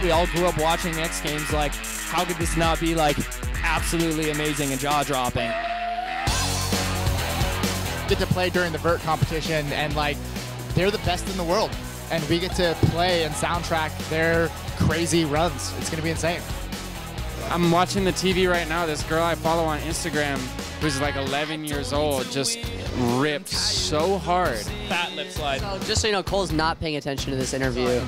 we all grew up watching X Games. Like, how could this not be like absolutely amazing and jaw-dropping? Get to play during the vert competition, and like they're the best in the world, and we get to play and soundtrack their crazy runs. It's gonna be insane. I'm watching the TV right now. This girl I follow on Instagram, who's like 11 years old, just ripped so hard. Fat lip slide. So just so you know, Cole's not paying attention to this interview.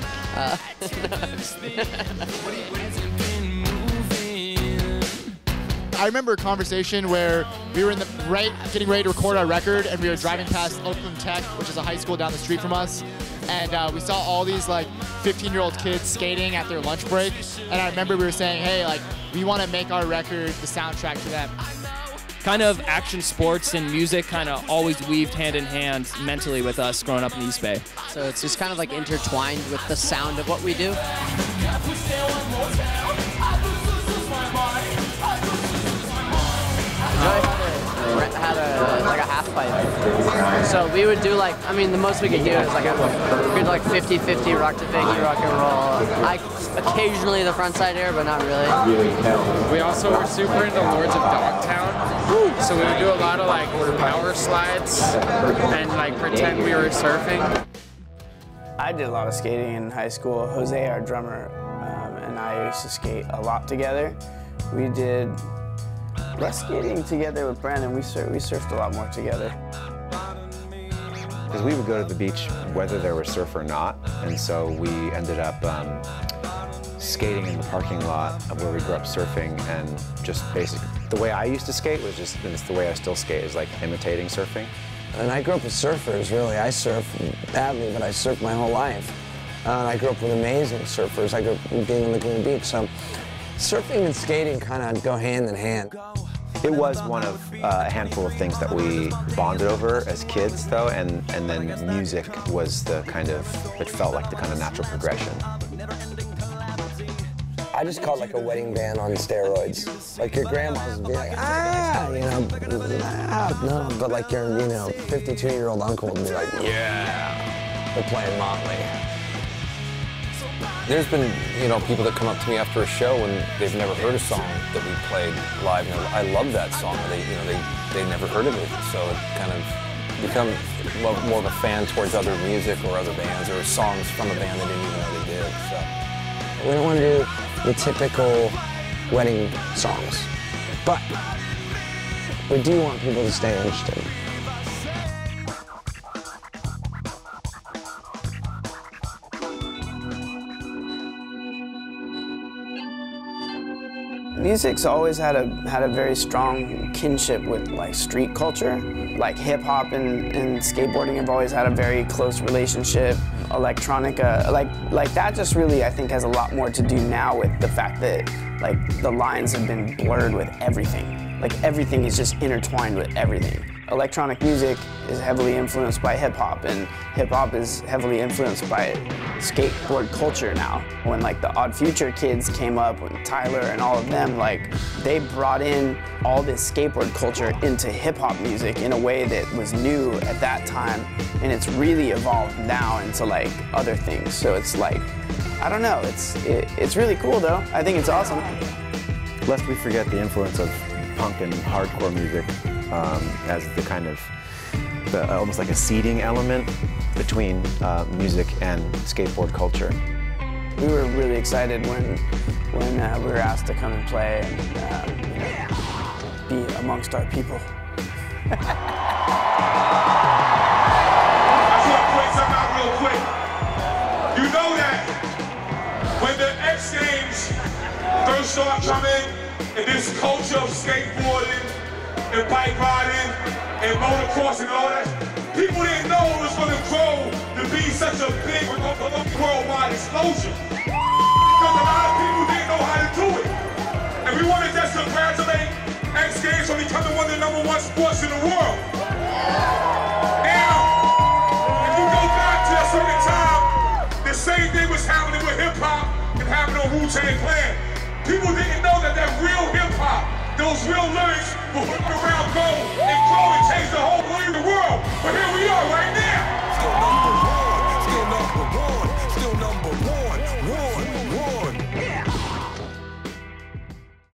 I remember a conversation where we were getting ready to record our record, and we were driving past Oakland Tech, which is a high school down the street from us, and we saw all these like 15-year-old kids skating at their lunch break, and I remember we were saying, hey, like we want to make our record the soundtrack to them. Kind of action sports and music kind of always weaved hand in hand mentally with us growing up in the East Bay. So it's just kind of like intertwined with the sound of what we do. Joey had a half pipe. So we would do like, I mean, the most we could do is like we could like 50-50 rock to biggie, rock and roll. Occasionally the front side air, but not really. We also were super into Lords of Dogtown, so we would do a lot of like power slides and like pretend we were surfing. I did a lot of skating in high school. Jose, our drummer, and I used to skate a lot together. We did less skating together with Brandon. We surfed a lot more together. Because we would go to the beach whether there was surf or not, and so we ended up skating in the parking lot where we grew up surfing, and just basically the way I used to skate was just, and it's the way I still skate, is like imitating surfing. And I grew up with surfers, really. I surf badly, but I surfed my whole life. And I grew up with amazing surfers. I grew up being in Laguna Beach, so surfing and skating kind of go hand in hand. It was one of a handful of things that we bonded over as kids, though, and then music was the kind of, it felt like the kind of natural progression. I just call it like a wedding band on steroids. Like your grandma's would be like, ah, you know, no, but like your, 52-year-old uncle would be like, yeah, they're playing Motley. There's been, people that come up to me after a show and they've never heard a song that we played live, and I love that song. They never heard of it, so it kind of become more of a fan towards other music or other bands or songs from a band they didn't even know they did. So we don't want to do the typical wedding songs, but we do want people to stay interested. Music's always had a very strong kinship with like street culture. Like hip hop and skateboarding have always had a very close relationship. Electronica, like that just really, I think, has a lot more to do now with the fact that like the lines have been blurred with everything. Like everything is just intertwined with everything. Electronic music is heavily influenced by hip hop, and hip hop is heavily influenced by skateboard culture now. When like the Odd Future kids came up, when Tyler and all of them, like they brought in all this skateboard culture into hip hop music in a way that was new at that time, and it's really evolved now into like other things. So it's like, I don't know, it's really cool though. I think it's awesome. Lest we forget the influence of punk and hardcore music as the kind of, almost like a seeding element between music and skateboard culture. We were really excited when we were asked to come and play and be amongst our people. I just want to point something out real quick. You know that when the X Games first started coming, and this culture of skateboarding and bike riding and motocrossing and all that, people didn't know it was going to grow to be such a big worldwide explosion. Because a lot of people didn't know how to do it. And we want to just congratulate X Games for becoming one of the #1 sports in the world. Now, if you go back to a certain time, the same thing was happening with hip hop and happening on Wu-Tang Clan. People didn't know that real hip hop, those real lyrics will whip around gold and grow and change